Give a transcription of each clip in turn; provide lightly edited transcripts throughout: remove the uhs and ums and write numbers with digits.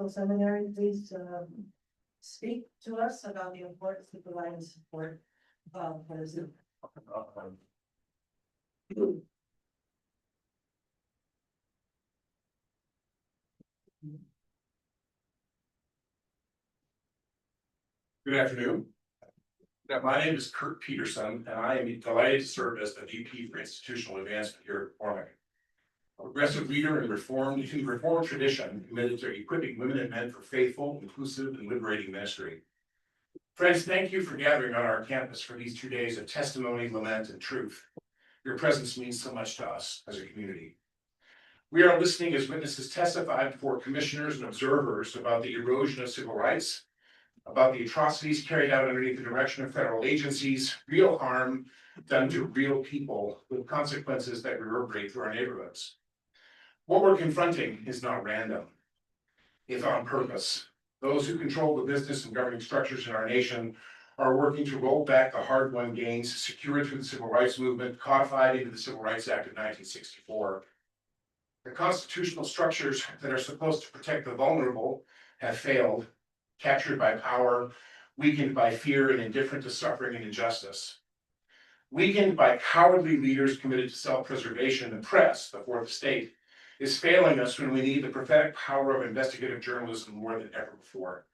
Theological Seminary, please speak to us about the importance of providing support for the Zoom. Good afternoon. My name is Kurt Peterson, and I am delighted to serve as the VP for Institutional Advancement here at McCormick. A progressive leader in the Reformed tradition committed to equipping women and men for faithful, inclusive, and liberating ministry. Friends, thank you for gathering on our campus for these 2 days of testimony, lament, and truth. Your presence means so much to us as a community. We are listening as witnesses testify before commissioners and observers about the erosion of civil rights, about the atrocities carried out underneath the direction of federal agencies, real harm done to real people with consequences that reverberate through our neighborhoods. What we're confronting is not random. It's on purpose. Those who control the business and governing structures in our nation are working to roll back the hard-won gains secured through the civil rights movement, codified into the Civil Rights Act of 1964. The constitutional structures that are supposed to protect the vulnerable have failed, captured by power, weakened by fear and indifferent to suffering and injustice. Weakened by cowardly leaders committed to self-preservation, the press, the fourth estate, is failing us when we need the prophetic power of investigative journalism more than ever before.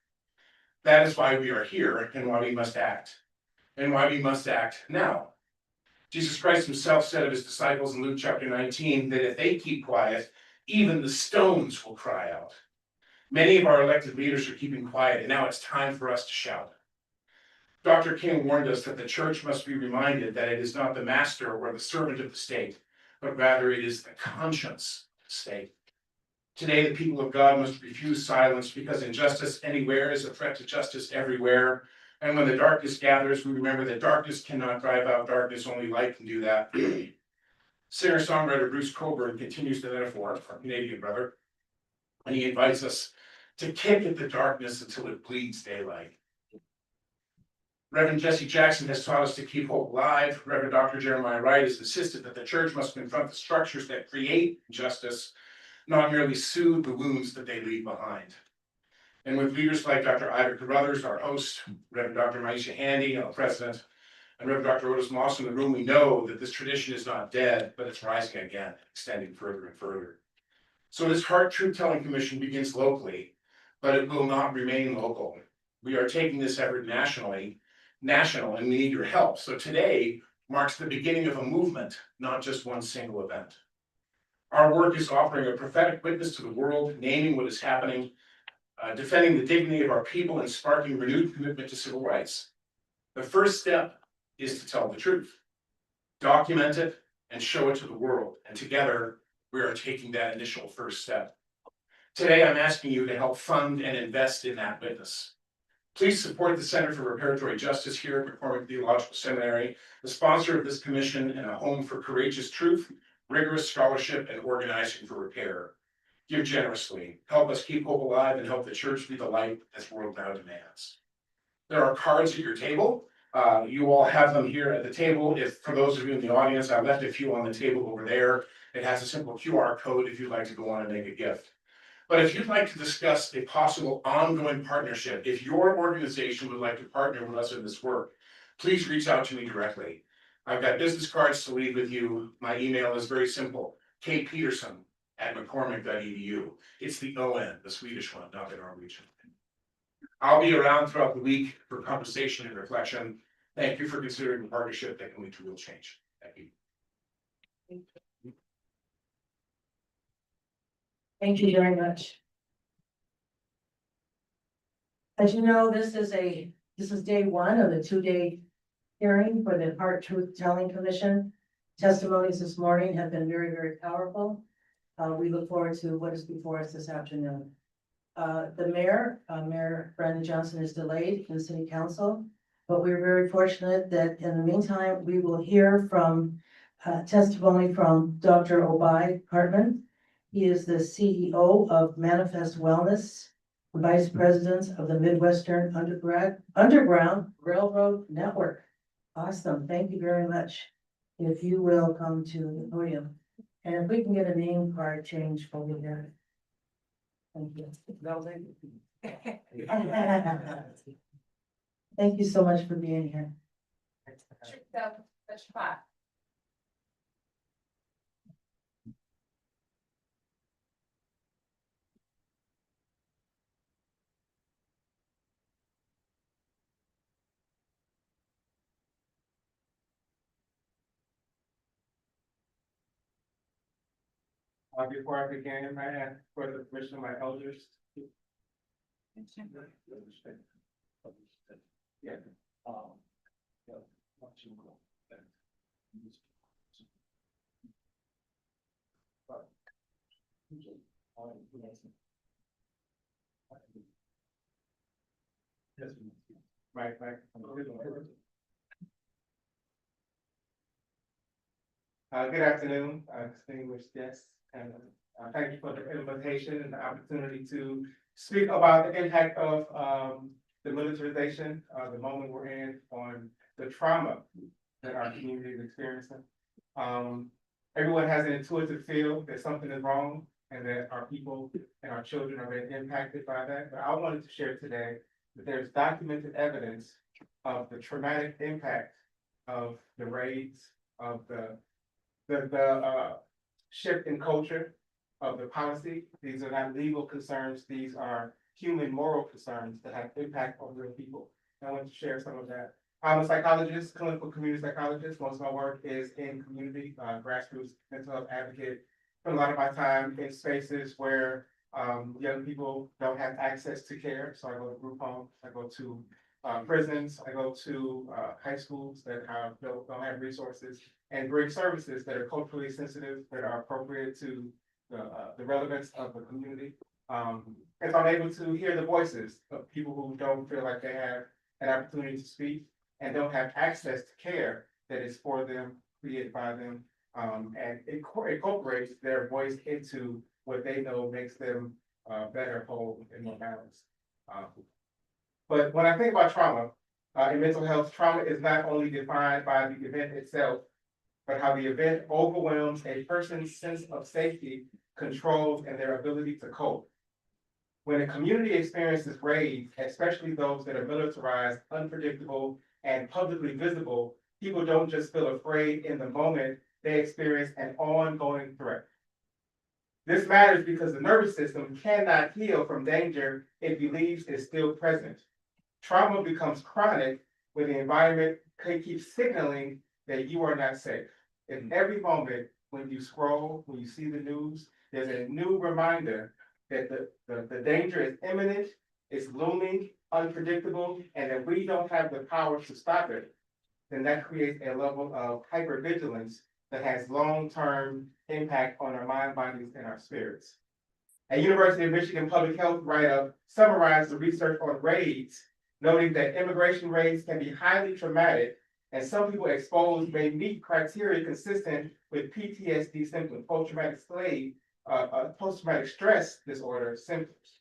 That is why we are here and why we must act now. Jesus Christ himself said of his disciples in Luke chapter 19 that if they keep quiet, even the stones will cry out. Many of our elected leaders are keeping quiet, and now it's time for us to shout. Dr. King warned us that the church must be reminded that it is not the master or the servant of the state, but rather it is the conscience of the state. Today, the people of God must refuse silence because injustice anywhere is a threat to justice everywhere. And when the darkness gathers, we remember that darkness cannot drive out darkness, only light can do that. Singer-songwriter Bruce Coburn continues the metaphor, our Canadian brother, and he invites us to kick at the darkness until it bleeds daylight. Reverend Jesse Jackson has taught us to keep hope alive. Reverend Dr. Jeremiah Wright has insisted that the church must confront the structures that create injustice, not merely soothe the wounds that they leave behind. And with leaders like Dr. Ida Carruthers, our host, Reverend Dr. Maisha Handy, our president, and Reverend Dr. Otis Moss in the room, we know that this tradition is not dead, but it's rising again, extending further and further. So this HART Truth-Telling Commission begins locally, but it will not remain local. We are taking this effort national, and we need your help. So today marks the beginning of a movement, not just one single event. Our work is offering a prophetic witness to the world, naming what is happening, defending the dignity of our people, and sparking renewed commitment to civil rights. The first step is to tell the truth, document it, and show it to the world. And together, we are taking that initial first step. Today, I'm asking you to help fund and invest in that witness. Please support the Center for Reparatory Justice here at McCormick Theological Seminary, the sponsor of this commission and a home for courageous truth, rigorous scholarship, and organizing for repair. Give generously, help us keep hope alive, and help the church be the light this world now demands. There are cards at your table. You all have them here at the table. For those of you in the audience, I left a few on the table over there. It has a simple QR code if you'd like to go on and make a gift. But if you'd like to discuss a possible ongoing partnership, if your organization would like to partner with us in this work, please reach out to me directly. I've got business cards to leave with you. My email is very simple, kpeterson@mccormick.edu. It's the ON, the Swedish one, not the Norwegian. I'll be around throughout the week for conversation and reflection. Thank you for considering the partnership that can lead to real change. Thank you. Thank you very much. As you know, this is day one of the 2-day hearing for the HART Truth-Telling Commission. Testimonies this morning have been very, very powerful. We look forward to what is before us this afternoon. The mayor, Mayor Brandon Johnson, is delayed in City Council, but we're very fortunate that in the meantime, we will hear from testimony from Dr. Obai Hartman. He is the CEO of Manifest Wellness, Vice President of the Midwestern Underground Railroad Network. Awesome, thank you very much. If you will come to the podium. And if we can get a name card change over there. Thank you. Thank you so much for being here. Before I begin, I ask for the permission of my elders. Yeah. Right. Good afternoon, distinguished guests, and thank you for the invitation and the opportunity to speak about the impact of the militarization, the moment we're in, on the trauma that our community is experiencing. Everyone has an intuitive feel that something is wrong and that our people and our children are being impacted by that. But I wanted to share today that there's documented evidence of the traumatic impact of the raids, of the shift in culture, of the policy. These are not legal concerns. These are human moral concerns that have impact on real people. I want to share some of that. I'm a psychologist, clinical community psychologist. Most of my work is in community, grassroots mental health advocate. Spend a lot of my time in spaces where young people don't have access to care. So I go to group homes, I go to prisons, I go to high schools that don't have resources, and bring services that are culturally sensitive, that are appropriate to the relevance of the community. And so I'm able to hear the voices of people who don't feel like they have an opportunity to speak and don't have access to care that is for them, created by them, and incorporates their voice into what they know makes them better, whole, and more balanced. But when I think about trauma in mental health, trauma is not only defined by the event itself, but how the event overwhelms a person's sense of safety, control, and their ability to cope. When a community experiences raids, especially those that are militarized, unpredictable, and publicly visible, people don't just feel afraid in the moment, they experience an ongoing threat. This matters because the nervous system cannot heal from danger it believes is still present. Trauma becomes chronic when the environment keeps signaling that you are not safe. In every moment, when you scroll, when you see the news, there's a new reminder that the danger is imminent, it's looming, unpredictable, and that we don't have the power to stop it. Then that creates a level of hypervigilance that has long-term impact on our mind, bodies, and our spirits. A University of Michigan public health write-up summarized the research on raids, noting that immigration raids can be highly traumatic, and some people exposed may meet criteria consistent with PTSD symptoms, post-traumatic stress disorder symptoms.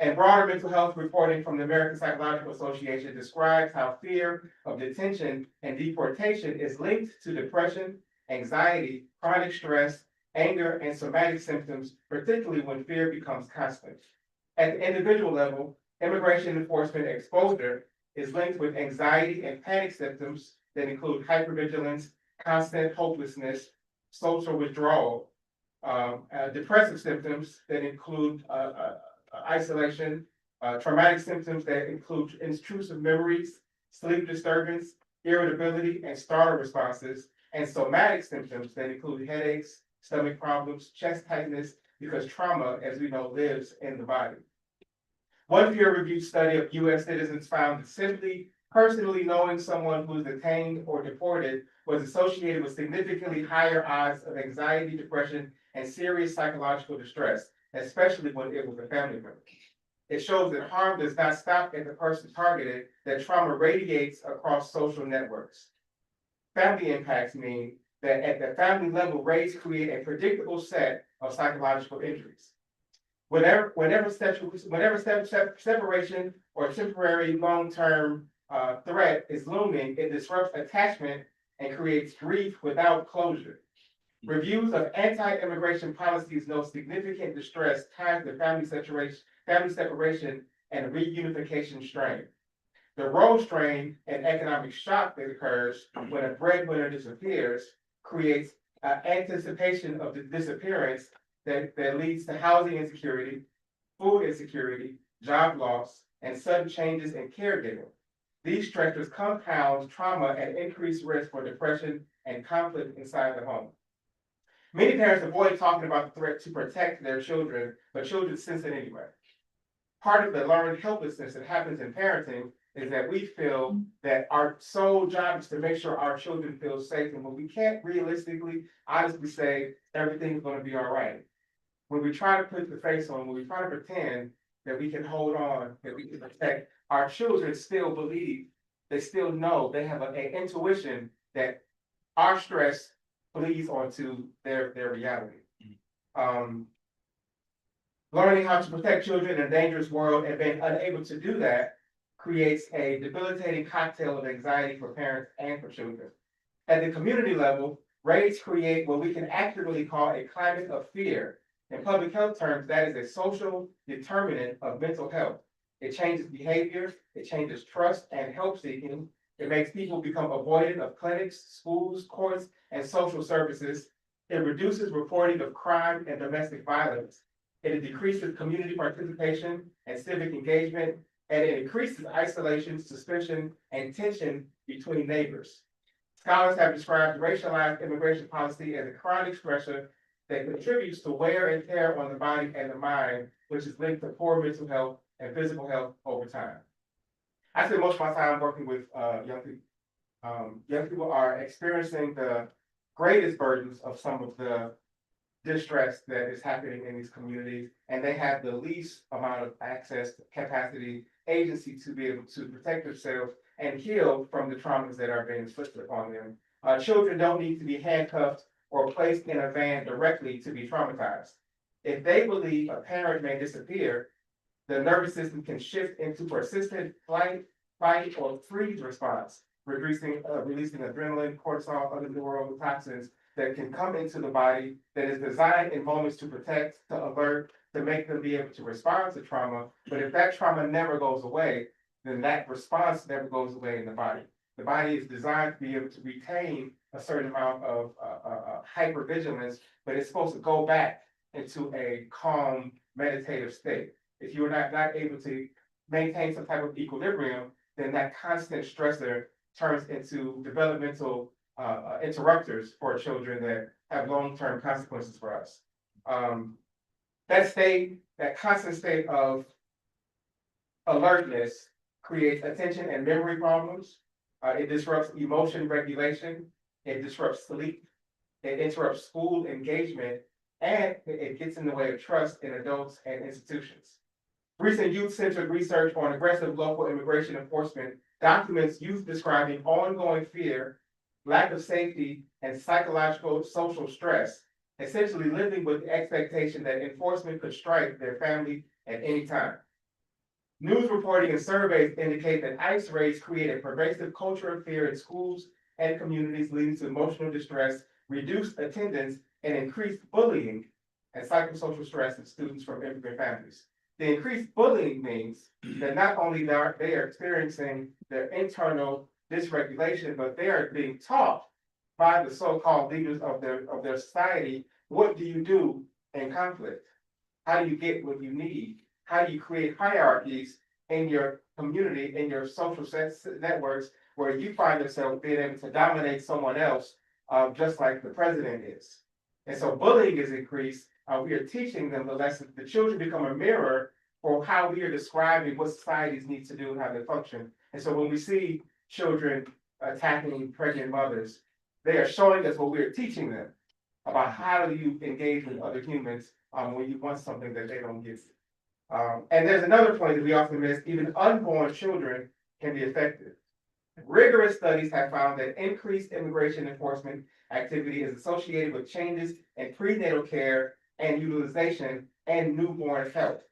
And broader mental health reporting from the American Psychological Association describes how fear of detention and deportation is linked to depression, anxiety, chronic stress, anger, and somatic symptoms, particularly when fear becomes constant. At the individual level, immigration enforcement exposure is linked with anxiety and panic symptoms that include hypervigilance, constant hopelessness, social withdrawal, depressive symptoms that include isolation, traumatic symptoms that include intrusive memories, sleep disturbance, irritability, and startle responses, and somatic symptoms that include headaches, stomach problems, chest tightness, because trauma, as we know, lives in the body. One peer-reviewed study of US citizens found that simply personally knowing someone who is detained or deported was associated with significantly higher odds of anxiety, depression, and serious psychological distress, especially when it was a family member. It shows that harm does not stop at the person targeted, that trauma radiates across social networks. Family impacts mean that at the family level, raids create a predictable set of psychological injuries. Whenever separation or temporary long-term threat is looming, it disrupts attachment and creates grief without closure. Reviews of anti-immigration policies note significant distress tied to family separation, and reunification strain. The role strain and economic shock that occurs when a breadwinner disappears creates anticipation of the disappearance that leads to housing insecurity, food insecurity, job loss, and sudden changes in caregiving. These stressors compound trauma and increase risk for depression and conflict inside the home. Many parents avoid talking about the threat to protect their children, but children sense it anyway. Part of the learned helplessness that happens in parenting is that we feel that our sole job is to make sure our children feel safe, and when we can't realistically, honestly say everything's going to be all right. When we try to put the face on, when we try to pretend that we can hold on, that we can protect, our children still believe, they still know, they have an intuition that our stress bleeds onto their reality. Learning how to protect children in a dangerous world and being unable to do that creates a debilitating cocktail of anxiety for parents and for children. At the community level, raids create what we can accurately call a climate of fear. In public health terms, that is a social determinant of mental health. It changes behavior, it changes trust and help seeking. It makes people become avoidant of clinics, schools, courts, and social services. It reduces reporting of crime and domestic violence. It decreases community participation and civic engagement, and it increases isolation, suspicion, and tension between neighbors. Scholars have described racialized immigration policy as a chronic stressor that contributes to wear and tear on the body and the mind, which is linked to poor mental health and physical health over time. I spend most of my time working with young people. Young people are experiencing the greatest burdens of some of the distress that is happening in these communities, and they have the least amount of access, capacity, agency to be able to protect themselves and heal from the traumas that are being inflicted upon them. Children don't need to be handcuffed or placed in a van directly to be traumatized. If they believe a parent may disappear, the nervous system can shift into persistent flight, fight, or freeze response, releasing adrenaline, cortisol, other neurotoxins that can come into the body that is designed in moments to protect, to alert, to make them be able to respond to trauma. But if that trauma never goes away, then that response never goes away in the body. The body is designed to be able to retain a certain amount of hypervigilance, but it's supposed to go back into a calm, meditative state. If you're not able to maintain some type of equilibrium, then that constant stressor turns into developmental interrupters for children that have long-term consequences for us. That constant state of alertness creates attention and memory problems. It disrupts emotion regulation. It disrupts sleep. It interrupts school engagement, and it gets in the way of trust in adults and institutions. Recent youth-centered research on aggressive local immigration enforcement documents youth describing ongoing fear, lack of safety, and psychological social stress, essentially living with the expectation that enforcement could strike their family at any time. News reporting and surveys indicate that ICE raids create a pervasive culture of fear in schools and communities, leading to emotional distress, reduced attendance, and increased bullying and psychosocial stress in students from immigrant families. The increased bullying means that not only they are experiencing their internal dysregulation, but they are being taught by the so-called leaders of their society, what do you do in conflict? How do you get what you need? How do you create hierarchies in your community, in your social networks, where you find yourself being able to dominate someone else, just like the president is? And so bullying is increased. We are teaching them the lesson. The children become a mirror for how we are describing what societies need to do and how they function. And so when we see children attacking pregnant mothers, they are showing us what we are teaching them about how do you engage with other humans when you want something that they don't give you. And there's another point that we often miss: even unborn children can be affected. Rigorous studies have found that increased immigration enforcement activity is associated with changes in prenatal care and utilization and newborn health.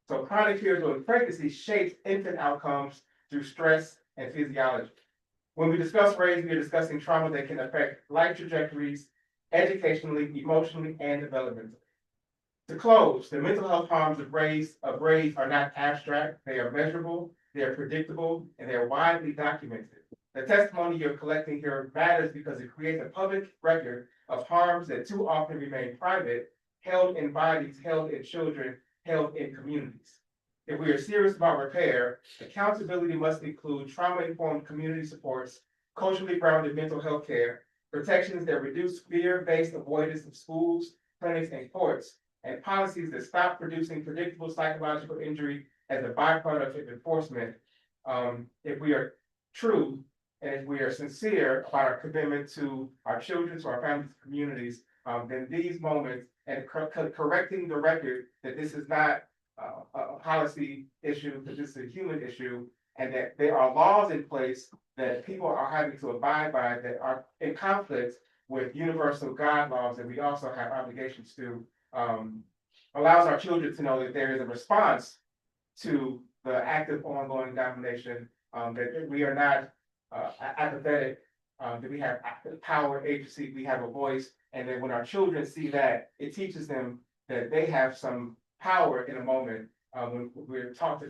So chronic fear during pregnancy shapes infant outcomes through stress and physiology. When we discuss race, we are discussing trauma that can affect life trajectories, educationally, emotionally, and developmentally. To close, the mental health harms of race are not abstract, they are measurable, they are predictable, and they are widely documented. The testimony you're collecting here matters because it creates a public record of harms that too often remain private, held in bodies, held in children, held in communities. If we are serious about repair, accountability must include trauma-informed community supports, culturally grounded mental health care, protections that reduce fear-based avoidance of schools, clinics, and courts, and policies that stop producing predictable psychological injury as a byproduct of enforcement. If we are true and if we are sincere about our commitment to our children, to our families, communities, then these moments and correcting the record that this is not a policy issue, that this is a human issue, and that there are laws in place that people are having to abide by that are in conflict with universal God laws that we also have obligations to, allows our children to know that there is a response to the active ongoing domination, that we are not apathetic, that we have power, agency, we have a voice, and that when our children see that, it teaches them that they have some power in a moment, when we're taught to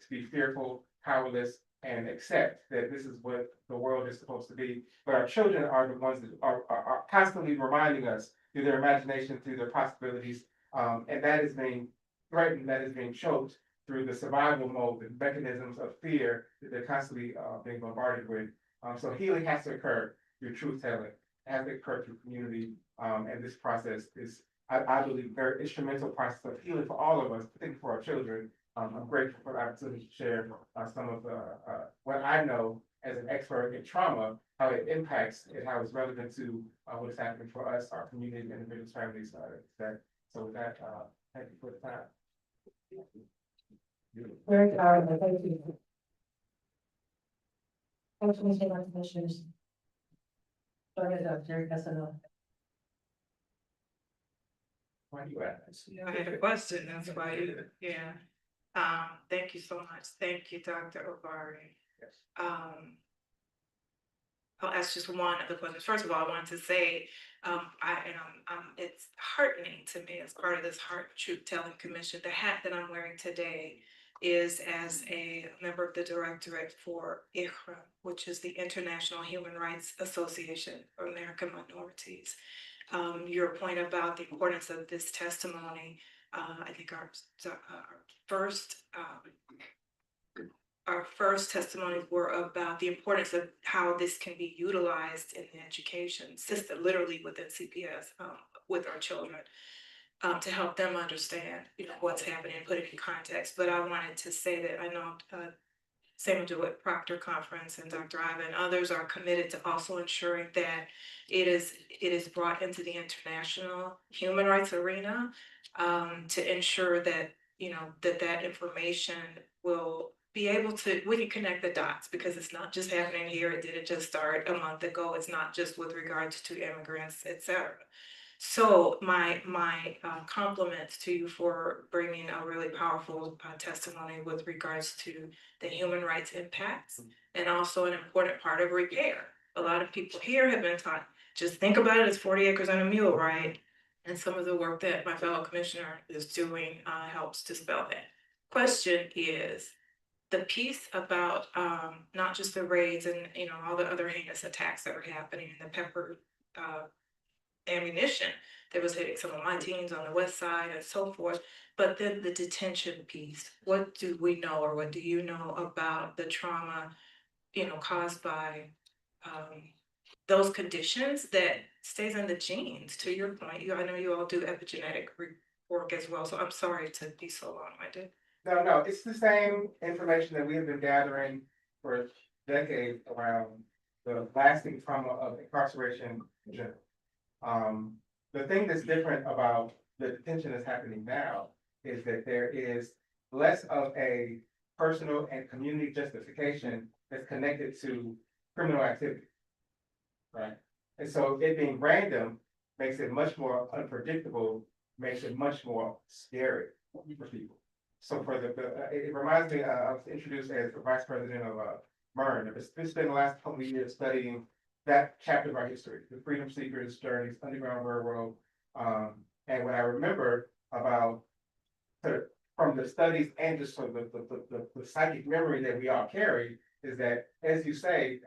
be fearful, powerless, and accept that this is what the world is supposed to be. But our children are the ones that are constantly reminding us through their imagination, through their possibilities, and that is being threatened, that is being choked through the survival mode, the mechanisms of fear that they're constantly being bombarded with. So healing has to occur through truth telling, it has to occur through community, and this process is, I believe, very instrumental process of healing for all of us, particularly for our children. I'm grateful for the opportunity to share some of what I know as an expert in trauma, how it impacts and how it's relevant to what is happening for us, our community, individuals, families. So with that, thank you for the time. Very powerful, thank you. Commissioners. Go ahead, Dr. Casanova. Why do you ask? I had a question, that's why yeah. Thank you so much. Thank you, Dr. Obari. Yes. I'll ask just one of the questions. First of all, I wanted to say, it's heartening to me as part of this HART Truth Telling Commission. The hat that I'm wearing today is as a member of the Directorate for IHRA, which is the International Human Rights Association for American Minorities. Your point about the importance of this testimony, I think our first testimonies were about the importance of how this can be utilized in the education system, literally within CPS, with our children, to help them understand, what's happening and put it in context. But I wanted to say that I know Samuel DeWitt Proctor Conference and Dr. Ivan and others are committed to also ensuring that it is brought into the international human rights arena, to ensure that, that information will be able to, we can connect the dots, because it's not just happening here. It didn't just start a month ago. It's not just with regards to immigrants, etc. So my compliments to you for bringing a really powerful testimony with regards to the human rights impacts, and also an important part of repair. A lot of people here have been taught, just think about it as 40 acres and a mule, right? And some of the work that my fellow commissioner is doing helps dispel that. Question is, the piece about not just the raids and all the other heinous attacks that are happening, and the pepper ammunition that was hitting some of my teams on the west side and so forth, but then the detention piece. What do we know, or what do you know about the trauma, caused by those conditions that stays in the genes? To your point, I know you all do epigenetic work as well, so I'm sorry to be so long-winded. No, it's the same information that we have been gathering for decades around the lasting trauma of incarceration in general. The thing that's different about the detention that's happening now is that there is less of a personal and community justification that's connected to criminal activity, right? And so it being random makes it much more unpredictable, makes it much more scary for people. So for it reminds me, I was introduced as the vice president of MERN. It's been the last couple of years studying that chapter of our history, the freedom seekers, journeys, Underground Railroad. And what I remember about sort of from the studies and just sort of the psychic memory that we all carry is that, as you say,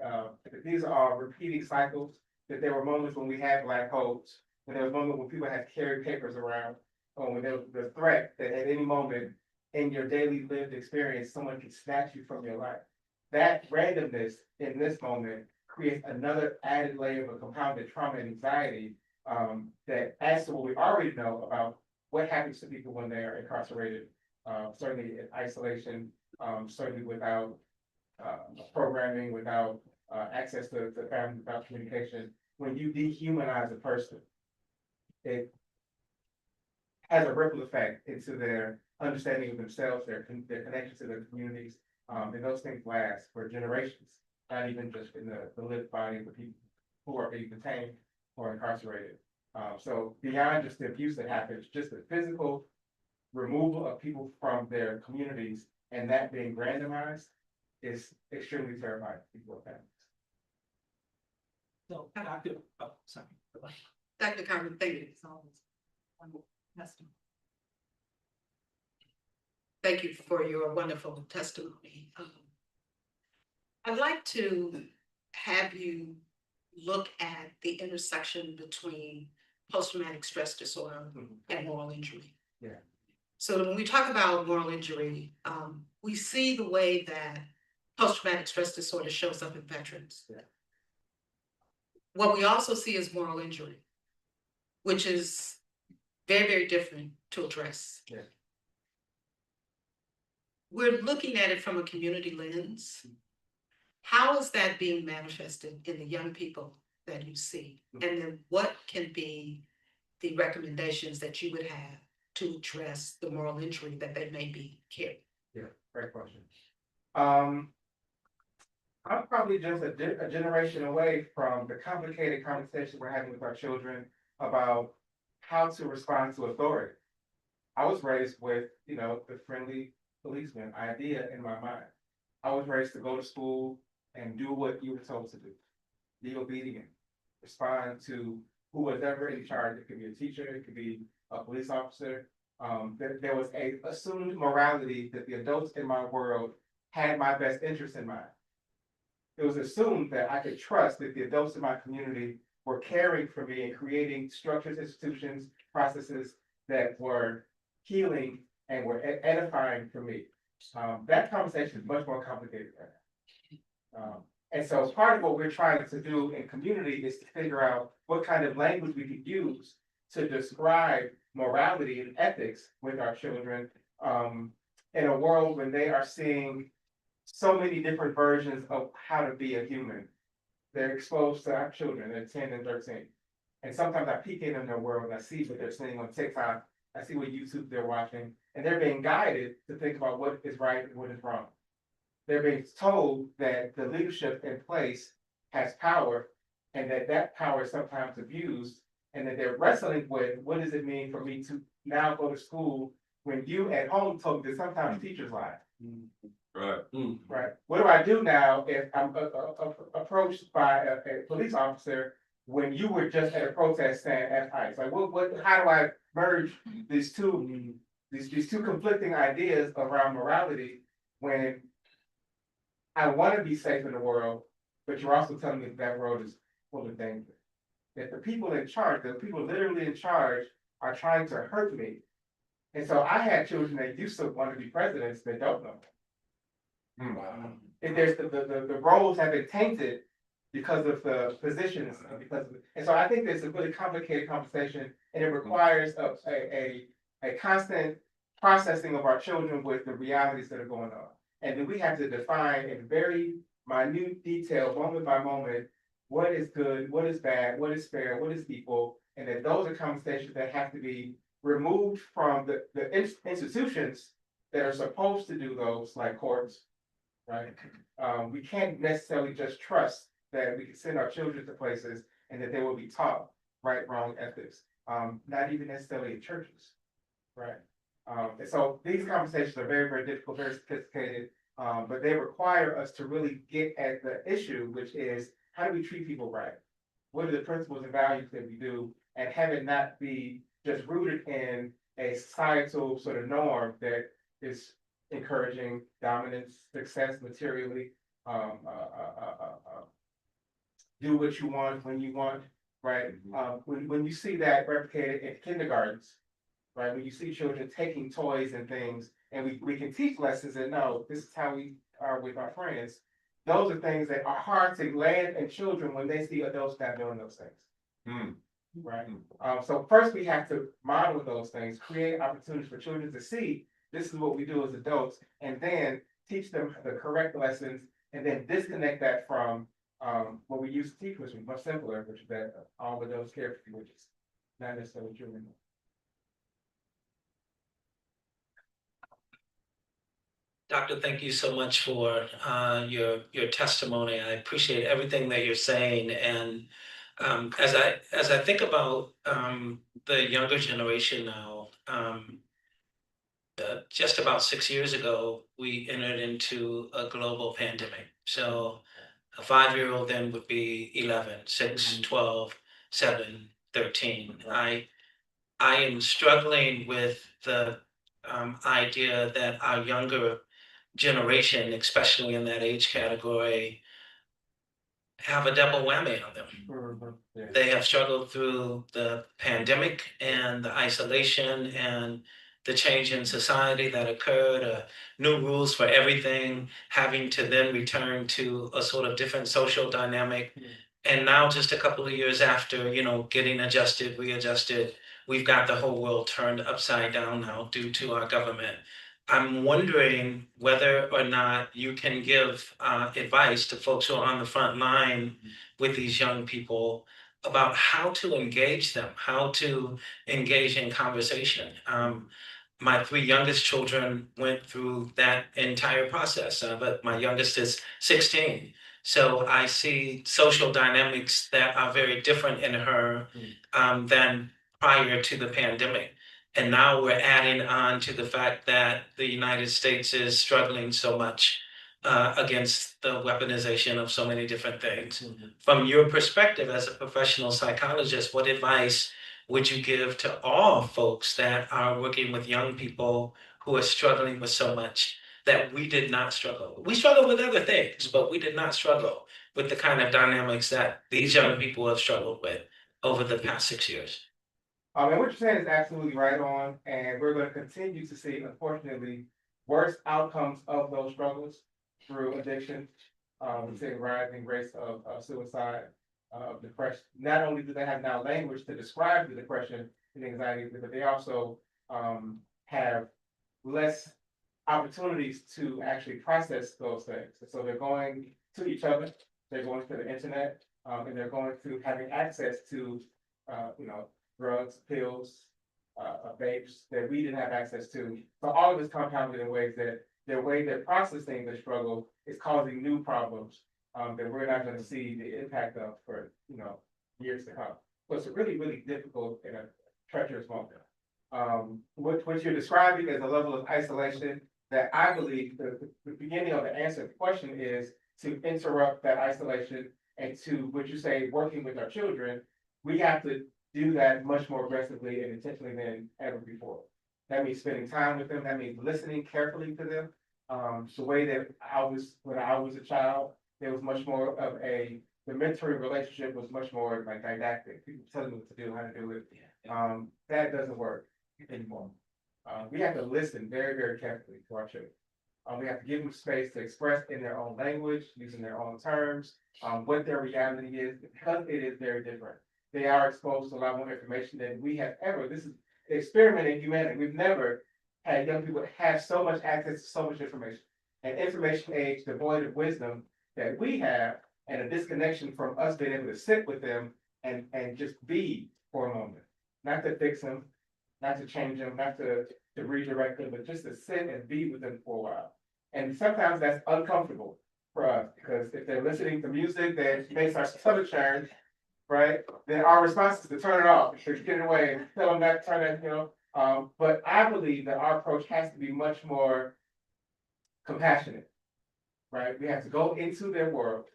these are all repeating cycles, that there were moments when we had black codes, and there was moments when people had to carry papers around, or when there was the threat that at any moment in your daily lived experience, someone could snatch you from your life. That randomness in this moment creates another added layer of a compounded trauma and anxiety that adds to what we already know about what happens to people when they are incarcerated, certainly in isolation, certainly without programming, without access to family, without communication. When you dehumanize a person, it has a ripple effect into their understanding of themselves, their connection to their communities, and those things last for generations, not even just in the lived body of the people who are being detained or incarcerated. So beyond just the abuse that happens, just the physical removal of people from their communities and that being randomized is extremely terrifying to people and families. So, Dr. Oh, sorry. Dr. Carmen, thank you. Thank you for your wonderful testimony. I'd like to have you look at the intersection between post-traumatic stress disorder and moral injury. Yeah. So when we talk about moral injury, we see the way that post-traumatic stress disorder shows up in veterans. Yeah. What we also see is moral injury, which is very, very different to address. Yeah. We're looking at it from a community lens. How is that being manifested in the young people that you see? And then what can be the recommendations that you would have to address the moral injury that they may be carrying? Yeah, great question. I'm probably just a generation away from the complicated conversation we're having with our children about how to respond to authority. I was raised with, the friendly policeman idea in my mind. I was raised to go to school and do what you were told to do. Be obedient, respond to who was ever in charge. It could be a teacher, it could be a police officer. There was a assumed morality that the adults in my world had my best interest in mind. It was assumed that I could trust that the adults in my community were caring for me and creating structures, institutions, processes that were healing and were edifying for me. That conversation is much more complicated right now. And so part of what we're trying to do in community is to figure out what kind of language we could use to describe morality and ethics with our children in a world when they are seeing so many different versions of how to be a human. They're exposed to our children, they're 10 and 13. And sometimes I peek in their world and I see what they're seeing on TikTok, I see what YouTube they're watching, and they're being guided to think about what is right and what is wrong. They're being told that the leadership in place has power and that power is sometimes abused, and that they're wrestling with what does it mean for me to now go to school when you at home told me that sometimes teachers lie. Right. Right. What do I do now if I'm approached by a police officer when you were just at a protest saying F ICE? Like, how do I merge these two conflicting ideas around morality when I want to be safe in the world, but you're also telling me that world is full of danger? That the people in charge, the people literally in charge, are trying to hurt me. And so I had children that used to want to be presidents that don't know. And there's the roles have been tainted because of the positions and so I think it's a really complicated conversation, and it requires a constant processing of our children with the realities that are going on. And then we have to define in very minute detail, moment by moment, what is good, what is bad, what is fair, what is equal, and that those are conversations that have to be removed from the institutions that are supposed to do those, like courts. Right? We can't necessarily just trust that we can send our children to places and that they will be taught right, wrong ethics. Not even necessarily in churches, right? And so these conversations are very, very difficult, very sophisticated, but they require us to really get at the issue, which is how do we treat people right? What are the principles and values that we do, and have it not be just rooted in a societal sort of norm that is encouraging dominance, success materially, um, uh, uh, uh, uh, uh, do what you want when you want, right? When you see that replicated in kindergartens, right? When you see children taking toys and things, and we can teach lessons and no, this is how we are with our friends. Those are things that are hard to land in children when they see adults not doing those things. Right. So first we have to model those things, create opportunities for children to see this is what we do as adults, and then teach them the correct lessons, and then disconnect that from what we used to teach, which was much simpler, which is that all adults care for you, which is not necessarily true anymore. Doctor, thank you so much for your testimony. I appreciate everything that you're saying. And as I think about the younger generation now, just about 6 years ago, we entered into a global pandemic. So a 5-year-old then would be 11, 6, 12, 7, 13. I am struggling with the idea that our younger generation, especially in that age category, have a double whammy on them. Yeah. They have struggled through the pandemic and the isolation and the change in society that occurred, new rules for everything, having to then return to a sort of different social dynamic. And now, just a couple of years after, getting adjusted, readjusted, we've got the whole world turned upside down now due to our government. I'm wondering whether or not you can give advice to folks who are on the front line with these young people about how to engage them, how to engage in conversation. My 3 youngest children went through that entire process, but my youngest is 16. So I see social dynamics that are very different in her than prior to the pandemic. And now we're adding on to the fact that the United States is struggling so much against the weaponization of so many different things. From your perspective as a professional psychologist, what advice would you give to all folks that are working with young people who are struggling with so much that we did not struggle? We struggle with other things, but we did not struggle with the kind of dynamics that these young people have struggled with over the past 6 years. And what you're saying is absolutely right on, and we're going to continue to see, unfortunately, worse outcomes of those struggles through addiction. We see a rising rates of suicide, depression. Not only do they have now language to describe the depression and anxiety, but they also have less opportunities to actually process those things. So they're going to each other, they're going to the internet, and they're going to having access to, drugs, pills, vapes that we didn't have access to. So all of this compounded in ways that their way they're processing the struggle is causing new problems that we're not going to see the impact of for years to come. So it's really, really difficult and a treacherous moment. What you're describing as a level of isolation that I believe the beginning of the answer to the question is to interrupt that isolation and to what you say, working with our children, we have to do that much more aggressively and intentionally than ever before. That means spending time with them. That means listening carefully to them. The way that when I was a child, there was much more of the mentoring relationship was much more like didactic. People telling me what to do, how to do it. That doesn't work anymore. We have to listen very, very carefully to our children. We have to give them space to express in their own language, using their own terms, what their reality is, because it is very different. They are exposed to a lot more information than we have ever. This is an experiment in humanity. We've never had young people have so much access to so much information. An information age devoid of wisdom that we have, and a disconnection from us being able to sit with them and just be for a moment. Not to fix them, not to change them, not to redirect them, but just to sit and be with them for a while. And sometimes that's uncomfortable for us, because if they're listening to music that makes our stomach churn, right, then our response is to turn it off, to get it away, and tell them not to turn it, But I believe that our approach has to be much more compassionate, right? We have to go into their world,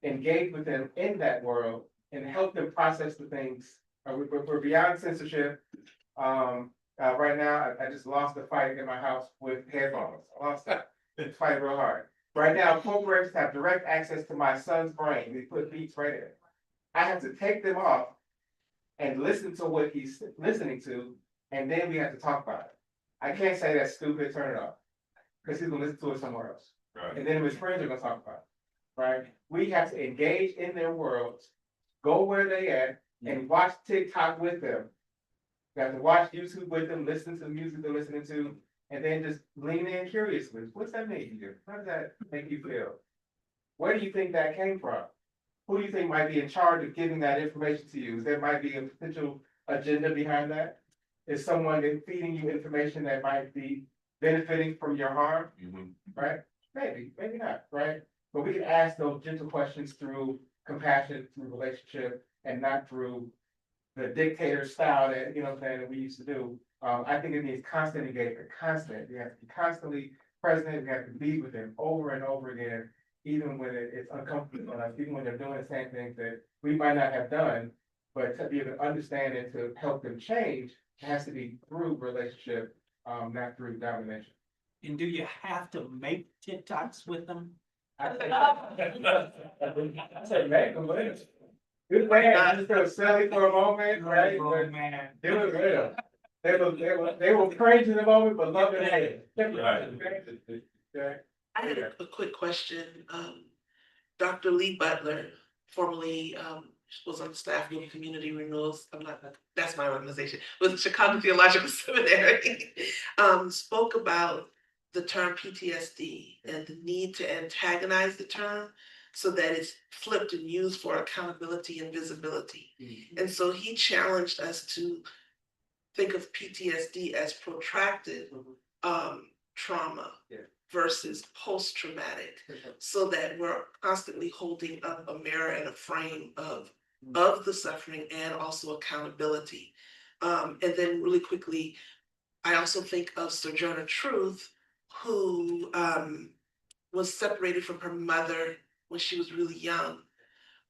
engage with them in that world and help them process the things. We're beyond censorship. Right now, I just lost a fight in my house with headphones. I lost that. Fight real hard. Right now, corporations have direct access to my son's brain. They put beats right in it. I have to take them off and listen to what he's listening to, and then we have to talk about it. I can't say that's stupid, turn it off, because he's gonna listen to it somewhere else. Right. And then his friends are gonna talk about it, right? We have to engage in their worlds, go where they at, and watch TikTok with them. You have to watch YouTube with them, listen to the music they're listening to, and then just lean in curiously. What's that make you do? How does that make you feel? Where do you think that came from? Who do you think might be in charge of giving that information to you? There might be a potential agenda behind that. Is someone feeding you information that might be benefiting from your harm? Right? Maybe, maybe not, right? But we can ask those gentle questions through compassion, through relationship, and not through the dictator style that, you know what I'm saying, that we used to do. I think it needs constant engagement, constant. We have to be constantly present. We have to be with them over and over again, even when it's uncomfortable, even when they're doing the same things that we might not have done, but to be able to understand and to help them change, it has to be through relationship, not through domination. And do you have to make TikToks with them? I say make them, but good man, I just feel silly for a moment, right? Oh, But man. they were real. They will cringe in the moment, but love it. Right. Okay. I had a quick question. Dr. Lee Butler, formerly was on the staff doing community renewals. That's my organization, with the Chicago Theological Seminary, spoke about the term PTSD and the need to antagonize the term so that it's flipped and used for accountability and visibility. And so he challenged us to think of PTSD as protracted trauma versus post-traumatic, so that we're constantly holding up a mirror and a frame of the suffering and also accountability. And then really quickly, I also think of Sojourner Truth, who was separated from her mother when she was really young,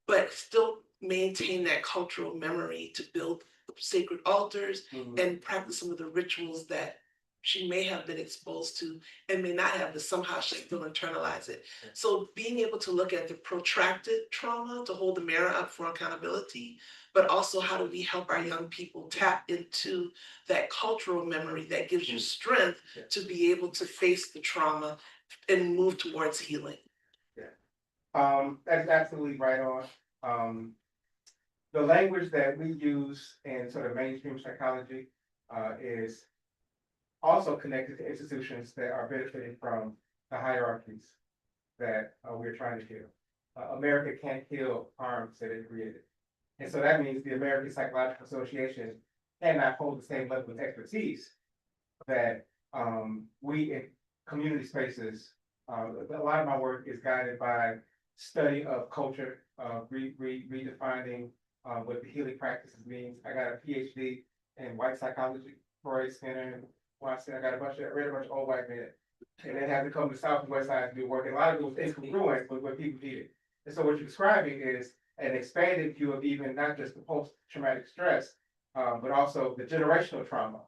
but still maintained that cultural memory to build sacred altars and practice some of the rituals that she may have been exposed to and may not have, but somehow she still internalize it. So being able to look at the protracted trauma to hold the mirror up for accountability, but also how do we help our young people tap into that cultural memory that gives you strength to be able to face the trauma and move towards healing. That's absolutely right on. The language that we use in sort of mainstream psychology is also connected to institutions that are benefiting from the hierarchies that we're trying to heal. America can't heal harms that it created. And so that means the American Psychological Association cannot hold the same level of expertise that we in community spaces, a lot of my work is guided by study of culture, redefining what the healing practices means. I got a PhD in white psychology, Freud, Skinner, Watson. I got I read a bunch of old white men, and then had to come to South and West Side to do work. And a lot of it was incongruent with what people needed. And so what you're describing is an expanded view of even not just the post-traumatic stress, but also the generational trauma.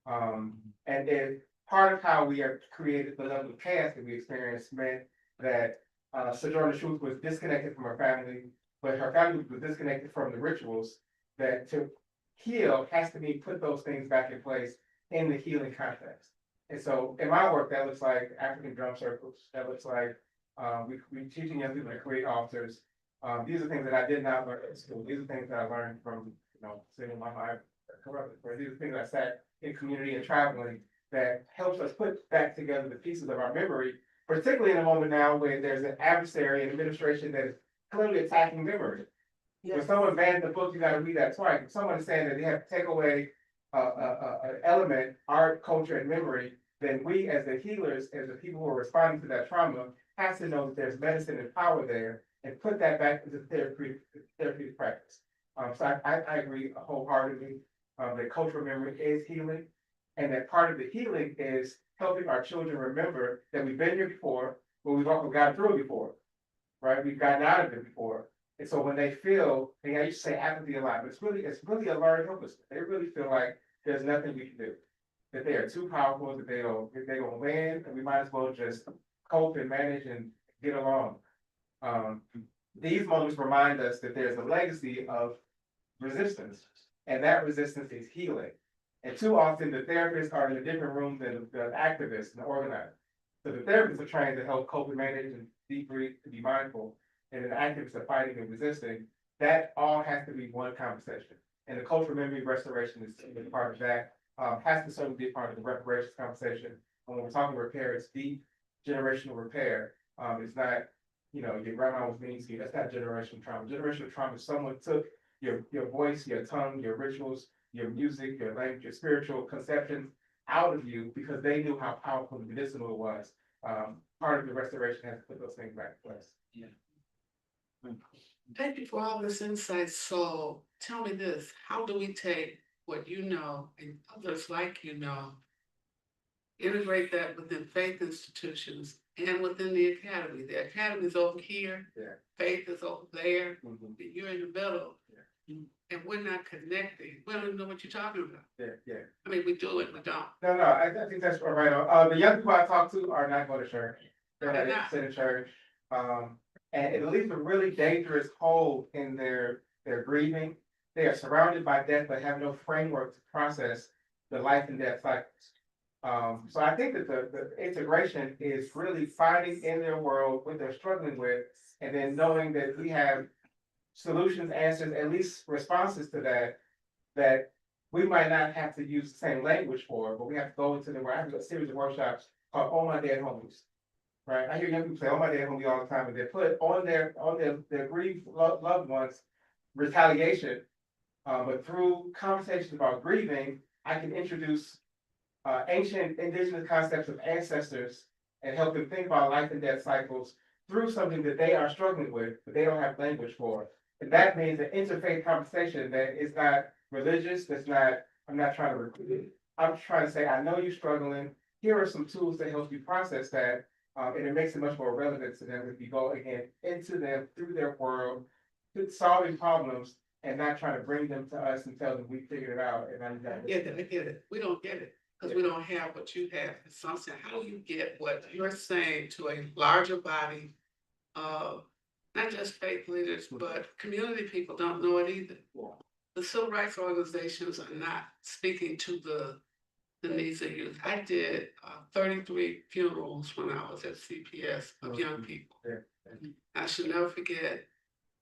And then part of how we have created the level of chaos that we experienced meant that Sojourner Truth was disconnected from her family, but her family was disconnected from the rituals that to heal has to be put those things back in place in the healing context. And so in my work, that looks like African drum circles. That looks like we teaching young people to create altars. These are things that I did not learn in school. These are things that I learned from, sitting in my mind, these are things I sat in community and traveling that helps us put back together the pieces of our memory, particularly in a moment now where there's an adversary, an administration that is clearly attacking memory. When someone bans the book, you got to read that twice. If someone is saying that they have to take away an element, art, culture, and memory, then we as the healers, as the people who are responding to that trauma, have to know that there's medicine and power there and put that back into therapeutic practice. So I agree wholeheartedly that cultural memory is healing, and that part of the healing is helping our children remember that we've been here before, but we've also gotten through it before. right? We've gotten out of it before. And so when they feel, and I used to say apathy a lot, but it's really a learned helplessness. They really feel like there's nothing we can do, that they are too powerful, that they don't win, and we might as well just cope and manage and get along. These moments remind us that there's a legacy of resistance, and that resistance is healing. And too often the therapists are in a different room than the activists and the organizers. So the therapists are trying to help cope and manage and debrief, to be mindful, and then the activists are fighting and resisting. That all has to be one conversation. And the cultural memory restoration is part of that. Has to certainly be a part of the reparations conversation. And when we're talking repair, it's deep generational repair. It's not, your grandma was mean to you. That's not generational trauma. Generational trauma is someone took your voice, your tongue, your rituals, your music, your language, your spiritual conceptions out of you because they knew how powerful and medicinal it was. Part of the restoration has to put those things back in place. Yeah. Thank you for all this insight. So tell me this, how do we take what you know and others like integrate that within faith institutions and within the academy? The academy is over here, Yeah. faith is over there, Mhm. you're in the middle. Yeah. And we're not connecting. We don't even know what you're talking about. Yeah. I mean, we do it, we don't. No, I think that's right on. The young people I talk to are not going to church. They're not They're not. interested in church. And it leaves a really dangerous hole in their grieving. They are surrounded by death, but have no framework to process the life and death cycles. So I think that the integration is really finding in their world what they're struggling with, and then knowing that we have solutions, answers, at least responses to that we might not have to use the same language for, but we have to go into I have a series of workshops called "Oh My Dead Homies." Right? I hear young people say "Oh My Dead Homie" all the time, and they put on their grieved loved ones retaliation. But through conversations about grieving, I can introduce ancient indigenous concepts of ancestors and help them think about life and death cycles through something that they are struggling with, but they don't have language for. And that means an interfaith conversation that is not religious, I'm not trying to recruit it. I'm trying to say, I know you're struggling. Here are some tools to help you process that. And it makes it much more relevant to them if you go again into them, through their world, solving problems and not trying to bring them to us and tell them we figured it out. And I'm I get it. We don't get it because we don't have what you have. So I'm saying, how do you get what you're saying to a larger body of not just faith leaders, but community people don't know it either. The civil rights organizations are not speaking to the needs of youth. I did 33 funerals when I was at CPS of young people. I should never forget,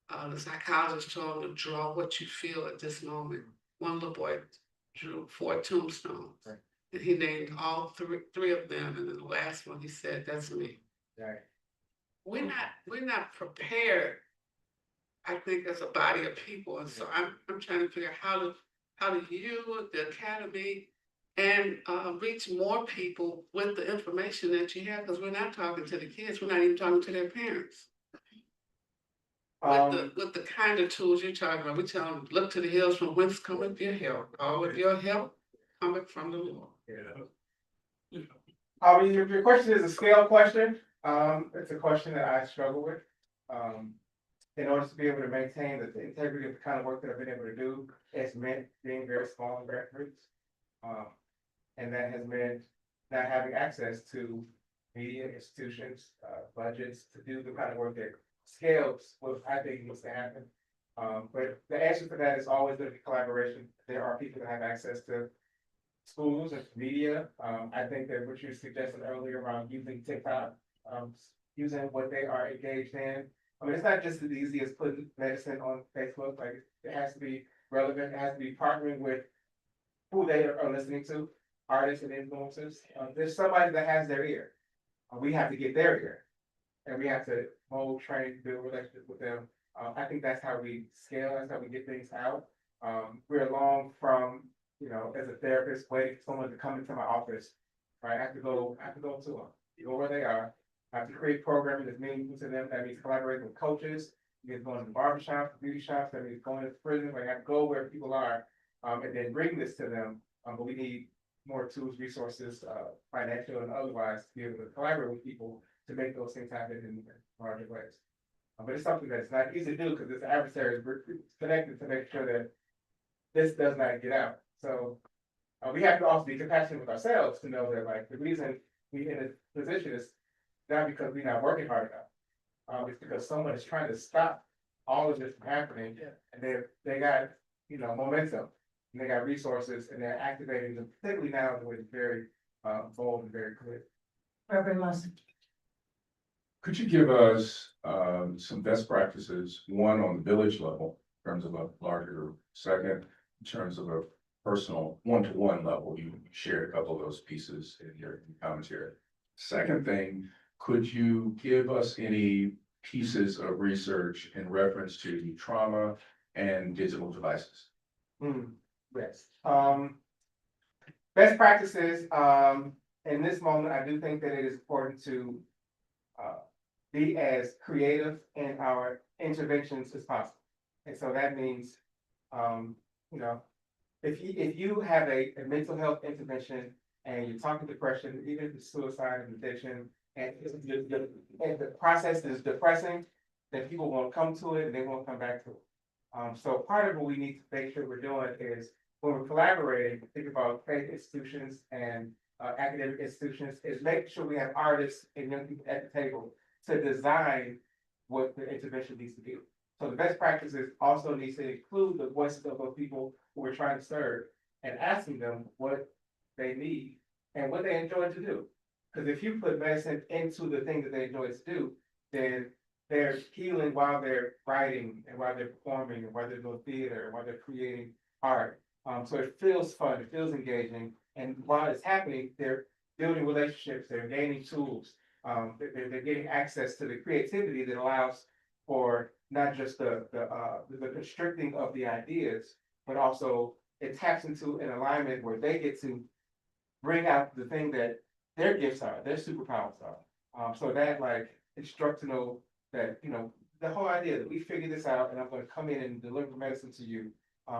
the psychologist told him to draw what you feel at this moment. One little boy drew 4 tombstones. And he named all three of them, and then the last one he said, "That's me." Right. We're not prepared, I think, as a body of people. And so I'm trying to figure out how do you, the academy, and reach more people with the information that you have, because we're not talking to the kids, we're not even talking to their parents. With the kind of tools you're talking about, we tell them, look to the hills from whence cometh your help. All of your help cometh from the Lord. Your question is a scale question. It's a question that I struggle with. In order to be able to maintain the integrity of the kind of work that I've been able to do, it's meant being very small and grassroots. And that has meant not having access to media institutions, budgets to do the kind of work that scales what I think needs to happen. But the answer for that is always going to be collaboration. There are people that have access to schools and media. I think that what you suggested earlier around using TikTok, using what they are engaged in. I mean, it's not just as easy as putting medicine on Facebook. Like, it has to be relevant. It has to be partnering with who they are listening to, artists and influencers. There's somebody that has their ear. We have to get their ear, and we have to mold, train, build relationships with them. I think that's how we scale. That's how we get things out. We're long from, as a therapist, waiting for someone to come into my office. Right? I have to go to them, go where they are. I have to create programming that's meaningful to them. That means collaborating with coaches. It means going to the barbershops, beauty shops. That means going to prison. I have to go where people are, and then bring this to them. But we need more tools, resources, financial and otherwise, to be able to collaborate with people to make those things happen in larger ways. But it's something that's not easy to do because this adversary is connected to make sure that this does not get out. So we have to also be compassionate with ourselves to know that like the reason we in this position is not because we're not working hard enough. It's because someone is trying to stop all of this from happening, and they got momentum, and they got resources, and they're activating them, particularly now in a way that's very bold and very clear. Reverend Musk. Could you give us some best practices, one on the village level, in terms of a larger group, second, in terms of a personal one-to-one level? You shared a couple of those pieces in your commentary. Second thing, could you give us any pieces of research in reference to trauma and digital devices? Yes. Best practices, in this moment, I do think that it is important to be as creative in our interventions as possible. And so that means, if you have a mental health intervention and you're talking depression, even if it's suicide and addiction, and the process is depressing, then people won't come to it and they won't come back to it. So part of what we need to make sure we're doing is when we're collaborating, think about faith institutions and academic institutions, is make sure we have artists and young people at the table to design what the intervention needs to be. So the best practices also needs to include the voices of those people who we're trying to serve and asking them what they need and what they enjoy to do. Because if you put medicine into the thing that they enjoy to do, then they're healing while they're writing and while they're performing and while they're doing theater and while they're creating art. So it feels fun, it feels engaging. And while it's happening, they're building relationships, they're gaining tools, they're getting access to the creativity that allows for not just the constricting of the ideas, but also it taps into an alignment where they get to bring out the thing that their gifts are, their superpowers are. So that like instructional, that the whole idea that we figure this out and I'm going to come in and deliver medicine to you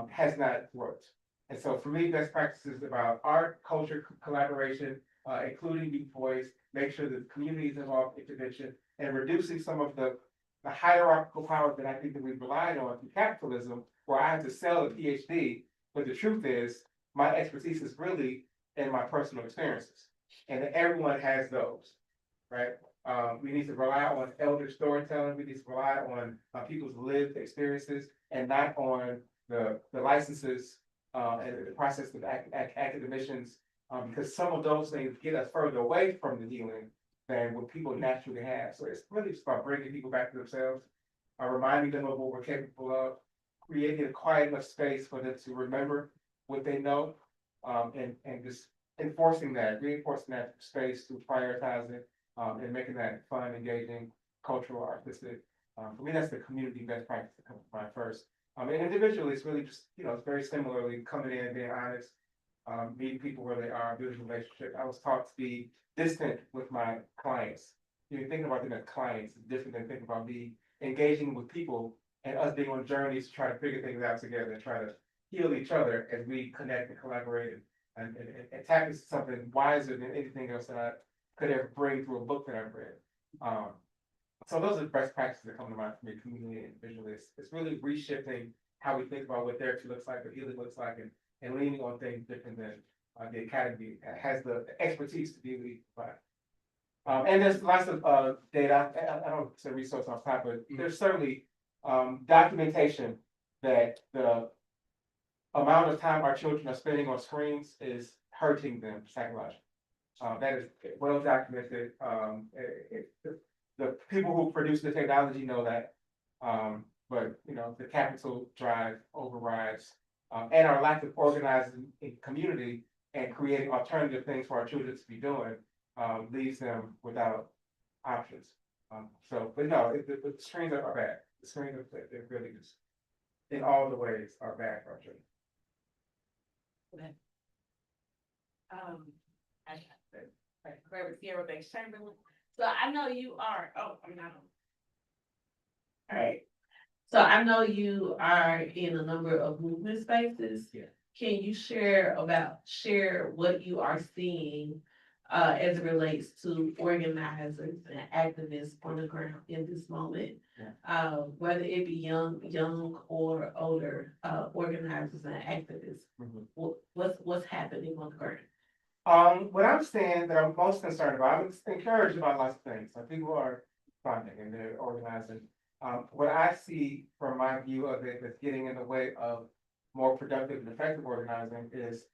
has not worked. And so for me, best practices about art, culture, collaboration, including youth voice, make sure that the community is involved in intervention, and reducing some of the hierarchical power that I think that we've relied on through capitalism, where I have to sell a PhD, but the truth is my expertise is really in my personal experiences, and that everyone has those, right? We need to rely on elder storytelling. We need to rely on people's lived experiences and not on the licenses and the process of academicians, because some of those things get us further away from the healing than what people naturally have. So it's really just about bringing people back to themselves, reminding them of what we're capable of, creating a quiet enough space for them to remember what they know, and just reinforcing that space through prioritizing and making that fun, engaging, cultural, artistic. For me, that's the community best practice to come to mind first. And individually, it's really just, it's very similarly coming in and being honest, meeting people where they are, building relationships. I was taught to be distant with my clients. Thinking about them as clients is different than thinking about me engaging with people and us being on journeys to try to figure things out together and try to heal each other as we connect and collaborate and tap into something wiser than anything else that I could ever bring through a book that I've read. So those are the best practices that come to mind for me, community and individually. It's really reshifting how we think about what therapy looks like, what healing looks like, and leaning on things different than the academy has the expertise to be provide. And there's lots of data. I don't say resource on top, but there's certainly documentation that the amount of time our children are spending on screens is hurting them psychologically. That is well documented. The people who produce the technology know that, but the capital drive overrides, and our lack of organizing in community and creating alternative things for our children to be doing leaves them without options. But no, the screens are bad. The screens they're really just in all the ways are bad for our children. I agree with you, Rebecca Chamberlain. So I know you are, I'm not on. All right, so I know you are in a number of movement spaces. Yeah. Can you share what you are seeing as it relates to organizers and activists on the ground in this moment. Whether it be young or older, organizers and activists, what's happening on the ground? What I'm saying that I'm most concerned about, I'm encouraged about lots of things. So people are funding and they're organizing. What I see from my view of it that's getting in the way of more productive and effective organizing is,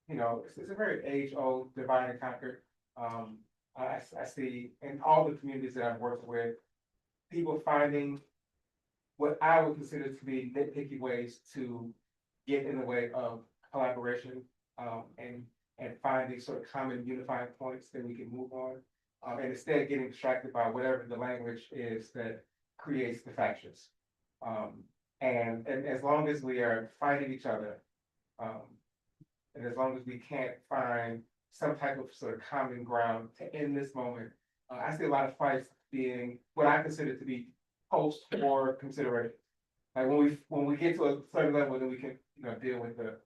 it's a very age-old divide and conquer. I see in all the communities that I've worked with, people finding what I would consider to be nitpicky ways to get in the way of collaboration, and find these sort of common unifying points that we can move on. And instead of getting distracted by whatever the language is that creates the factions. And as long as we are fighting each other, and as long as we can't find some type of sort of common ground to end this moment, I see a lot of fights being what I consider to be post-war considerations. Like when we get to a certain level, then we can, deal with the,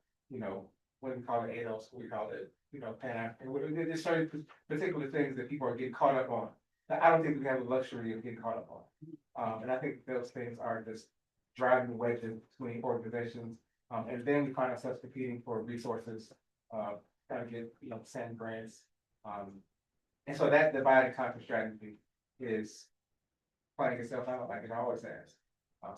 what we call it, ADOS, we call it, Pan-African. There's certain particular things that people are getting caught up on. That I don't think we have the luxury of getting caught up on. And I think those things are just driving wedges between organizations. And then we find ourselves competing for resources, trying to get, send grants. And so that divide and conquer strategy is playing itself out like it always has.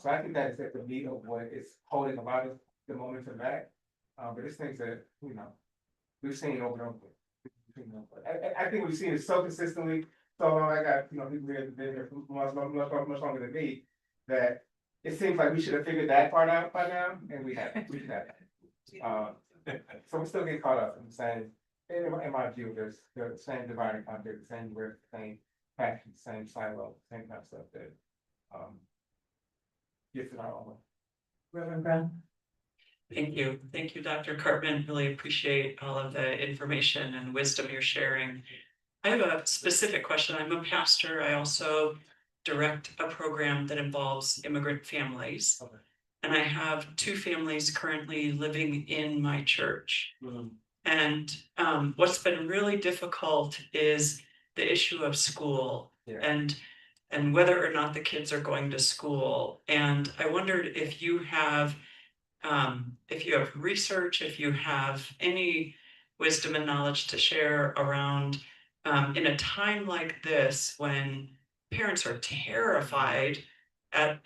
So I think that is at the meat of what is holding a lot of the momentum back. But it's things that, we've seen over and over. I think we've seen it so consistently, so long. I got, people here that have been here for much longer than me, that it seems like we should have figured that part out by now, and we haven't. So we still get caught up in the same, in my view, there's the same divide and conquer, the same word, the same faction, same silo, same kind of stuff that gets in our own way. Reverend Brown? Thank you, Dr. Cartman. Really appreciate all of the information and wisdom you're sharing. I have a specific question. I'm a pastor. I also direct a program that involves immigrant families. Okay. And I have 2 families currently living in my church. And what's been really difficult is the issue of school. Yeah. And whether or not the kids are going to school. And I wondered if you have research, if you have any wisdom and knowledge to share around in a time like this when parents are terrified and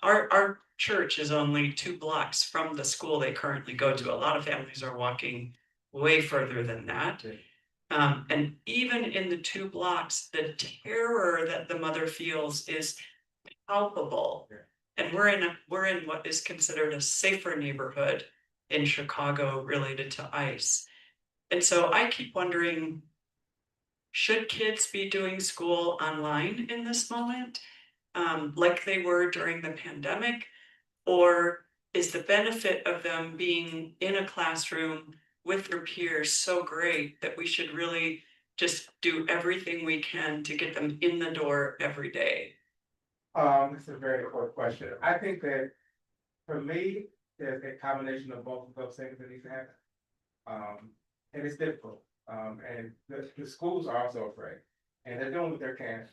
our church is only 2 blocks from the school they currently go to. A lot of families are walking way further than that. And even in the 2 blocks, the terror that the mother feels is palpable. And we're in what is considered a safer neighborhood in Chicago related to ICE. And so I keep wondering, should kids be doing school online in this moment, like they were during the pandemic? Or is the benefit of them being in a classroom with their peers so great that we should really just do everything we can to get them in the door every day? It's a very important question. I think that for me, there's a combination of both of those things that need to happen. And it's difficult. And the schools are also afraid, and they're doing what they can.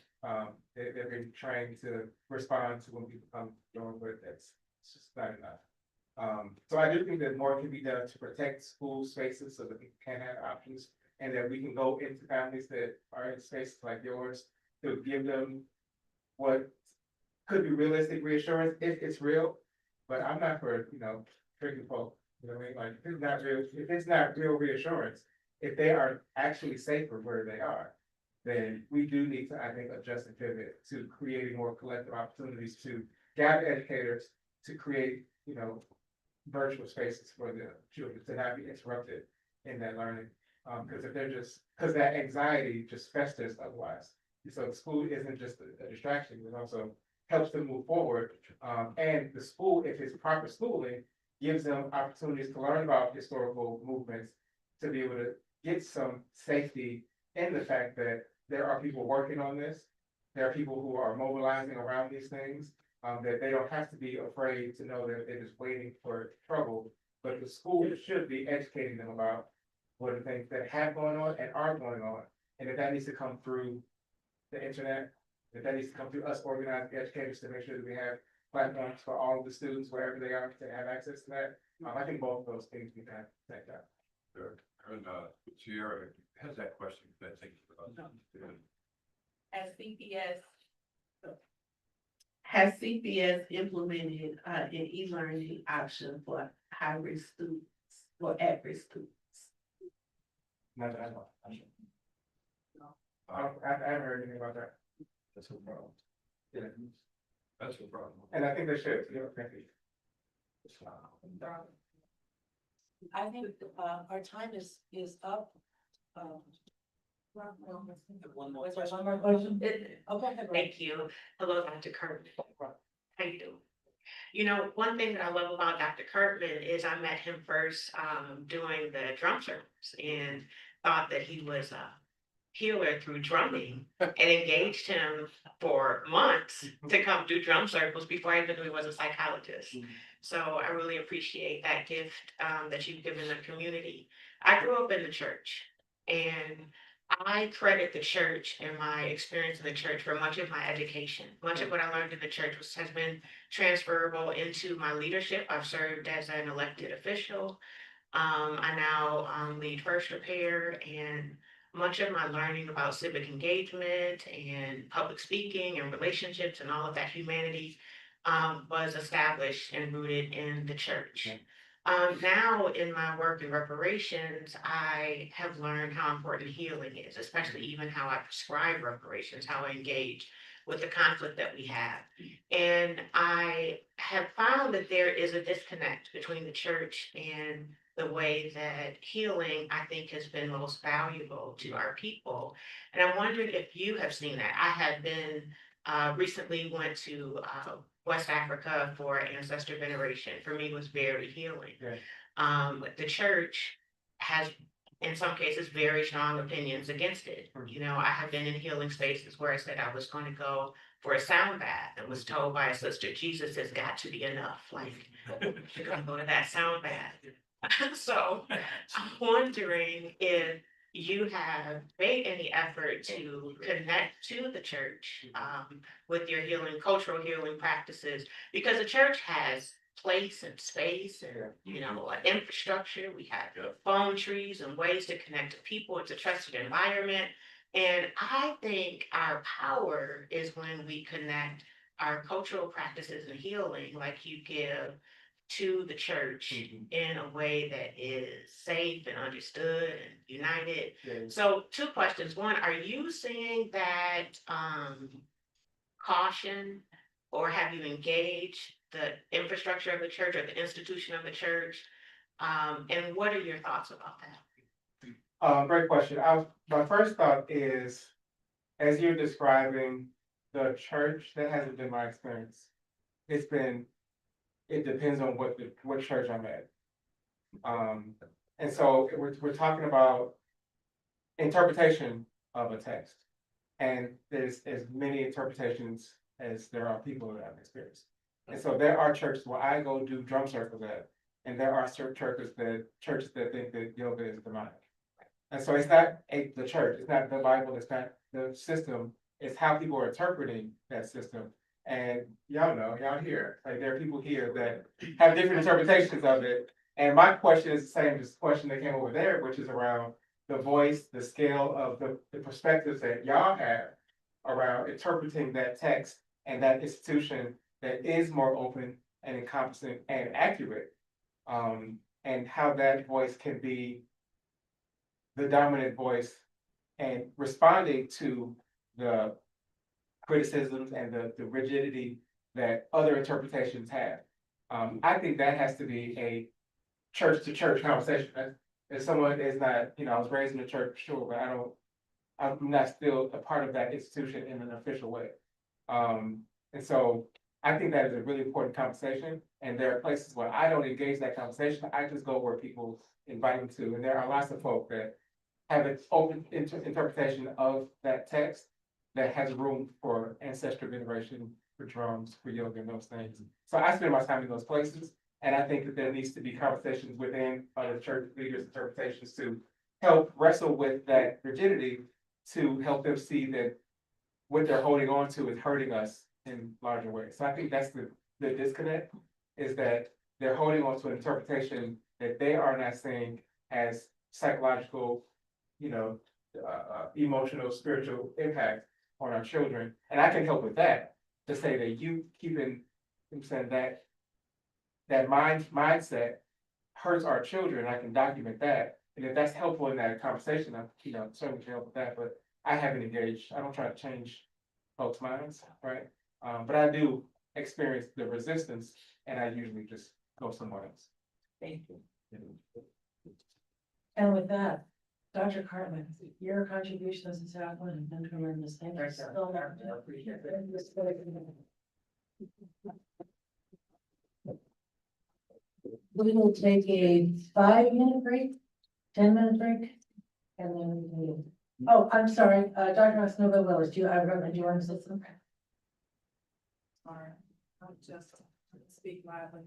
They've been trained to respond to when people come doing, but it's just not enough. So I do think that more can be done to protect school spaces so that people can have options, and that we can go into families that are in spaces like yours to give them what could be realistic reassurance if it's real. But I'm not for, tricking folk. You know what I mean? Like if it's not real reassurance, if they are actually safer where they are, then we do need to, I think, adjust and pivot to creating more collective opportunities to gather educators to create, virtual spaces for the children to not be interrupted in that learning. Because because that anxiety just festers otherwise. So the school isn't just a distraction, it also helps them move forward. And the school, if it's proper schooling, gives them opportunities to learn about historical movements, to be able to get some safety in the fact that there are people working on this. There are people who are mobilizing around these things, that they don't have to be afraid to know that they're just waiting for trouble. But the school should be educating them about what are things that have going on and are going on. And if that needs to come through the internet, if that needs to come through us organized educators to make sure that we have platforms for all of the students, wherever they are, to have access to that. I think both of those things need to have that. Sure. And, Sierra has that question, that thing. Has CPS implemented an e-learning option for high-risk students or at-risk students? Not that I know. I haven't heard anything about that. That's no problem. Yeah. That's no problem. And I think they should, frankly. I think, our time is up. One more Was there one more question? Okay. Thank you. Hello, Dr. Kirkman. How you doing? You know, one thing that I love about Dr. Kirkman is I met him first doing the drum circles and thought that he was a healer through drumming and engaged him for months to come do drum circles before I even knew he was a psychologist. So I really appreciate that gift that you've given the community. I grew up in the church, and I credit the church and my experience in the church for much of my education. Much of what I learned in the church has been transferable into my leadership. I've served as an elected official. I now lead First Repair, and much of my learning about civic engagement and public speaking and relationships and all of that humanity was established and rooted in the church. Now in my work in reparations, I have learned how important healing is, especially even how I prescribe reparations, how I engage with the conflict that we have. And I have found that there is a disconnect between the church and the way that healing, I think, has been most valuable to our people. And I'm wondering if you have seen that. I have been recently went to West Africa for ancestor veneration. For me, was very healing. The church has, in some cases, very strong opinions against it. You know, I have been in healing spaces where I said I was going to go for a sound bath and was told by a sister, Jesus has got to be enough. Like, you're going to go to that sound bath. So I'm wondering if you have made any effort to connect to the church with your healing, cultural healing practices, because the church has place and space and, you know, infrastructure. We have phone trees and ways to connect to people. It's a trusted environment. And I think our power is when we connect our cultural practices and healing, like you give to the church in a way that is safe and understood and united. So 2 questions. One, are you seeing that caution, or have you engaged the infrastructure of the church or the institution of the church? And what are your thoughts about that? Great question. My first thought is, as you're describing the church, that hasn't been my experience. It depends on what church I'm at. And so we're talking about interpretation of a text. And there's as many interpretations as there are people that have experience. And so there are churches where I go do drum circles at, and there are certain churches that think that yoga is demonic. And so it's not the church, it's not the Bible, it's not the system, it's how people are interpreting that system. And y'all know, y'all here, like there are people here that have different interpretations of it. And my question is the same as the question that came over there, which is around the voice, the scale of the perspectives that y'all have around interpreting that text and that institution that is more open and encompassing and accurate. And how that voice can be the dominant voice and responding to the criticisms and the rigidity that other interpretations have. I think that has to be a church to church conversation. As someone is not, I was raised in the church, sure, but I'm not still a part of that institution in an official way. And so I think that is a really important conversation. And there are places where I don't engage that conversation. I just go where people invite me to. And there are lots of folk that have an open interpretation of that text that has room for ancestral veneration, for drums, for yoga, and those things. So I spend my time in those places, and I think that there needs to be conversations within other church leaders' interpretations too, help wrestle with that rigidity to help them see that what they're holding on to is hurting us in larger ways. So I think that's the disconnect, is that they're holding on to an interpretation that they are not seeing as psychological, emotional, spiritual impact on our children. And I can help with that, to say that you keeping, I'm saying that mindset hurts our children. I can document that. And if that's helpful in that conversation, I'm, certainly can help with that, but I haven't engaged. I don't try to change folks' minds, right? But I do experience the resistance, and I usually just go somewhere else. Thank you. And with that, Dr. Cartman, your contribution as a chaplain and then tremendous. Thank you so much. I appreciate it. We will take a 5-minute break, 10-minute break, and then we can. Oh, I'm sorry, Dr. Snowball Willis, do you want to say something? Sorry, I'll just speak loudly.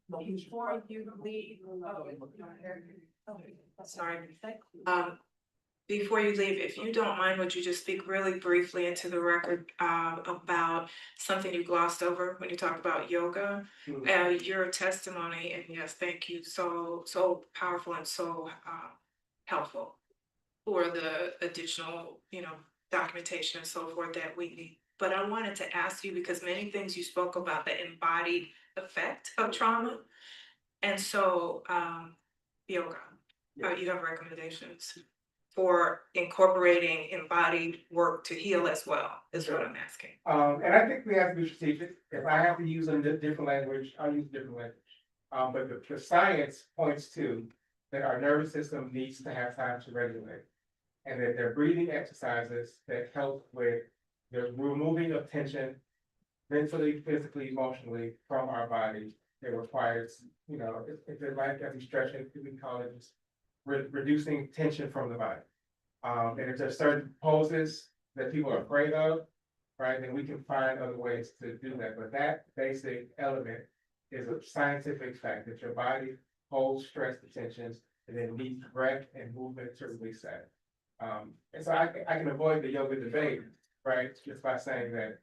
Before you leave, Sorry. Before you leave, if you don't mind, would you just speak really briefly into the record about something you glossed over when you talked about yoga? Your testimony, and yes, thank you, so powerful and so helpful for the additional, documentation and so forth that we need. But I wanted to ask you, because many things you spoke about the embodied effect of trauma. And so yoga, you have recommendations for incorporating embodied work to heal as well, is what I'm asking. And I think we have to be strategic. If I have to use a different language, I'll use different language. But the science points to that our nervous system needs to have time to regulate. And that there are breathing exercises that help with the removing of tension mentally, physically, emotionally from our body. It requires, if it's like as we stretch it, we call it just reducing tension from the body. And if there's certain poses that people are afraid of, right, then we can find other ways to do that. But that basic element is a scientific fact that your body holds stress and tensions and then needs breath and movement to release that. And so I can avoid the yoga debate, right, just by saying that,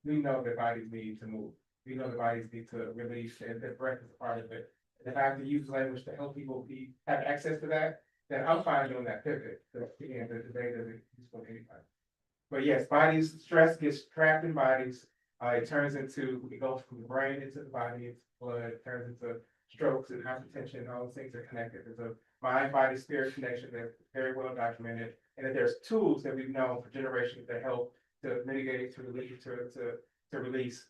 we know that bodies need to move. We know the bodies need to release, and the breath is part of it. And if I have to use language to help people have access to that, then I'm fine doing that pivot. The debate isn't useful to anybody. But yes, stress gets trapped in bodies. It goes from the brain into the body, into blood, it turns into strokes and hypertension, all those things are connected. There's a mind, body, spirit connection that's very well documented. And that there's tools that we've known for generations that help to mitigate, to relieve, to release.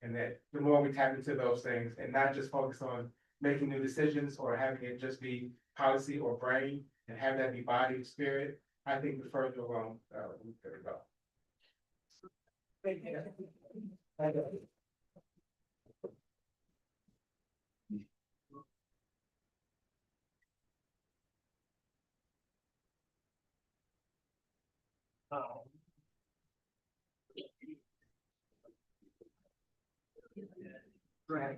And that the more we tap into those things and not just focus on making new decisions or having it just be policy or brain and have that be body and spirit, I think the further along we could go. Thank you. Right.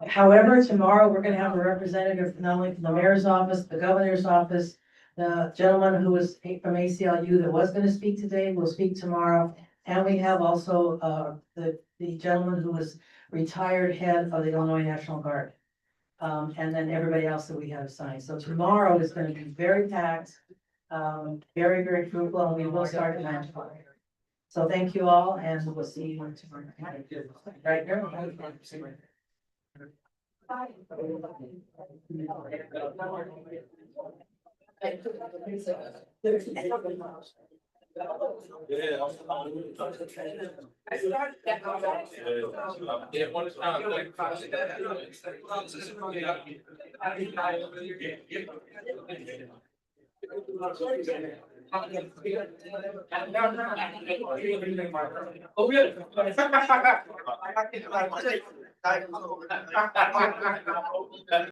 However, tomorrow we're gonna have a representative not only from the mayor's office, the governor's office, the gentleman who was from ACLU that was gonna speak today will speak tomorrow. And we have also, the gentleman who was retired head of the Illinois National Guard. And then everybody else that we have assigned. So tomorrow is gonna be very packed, very, very fruitful, and we will start at 9 o'clock. So thank you all, and we'll see you tomorrow. Right here.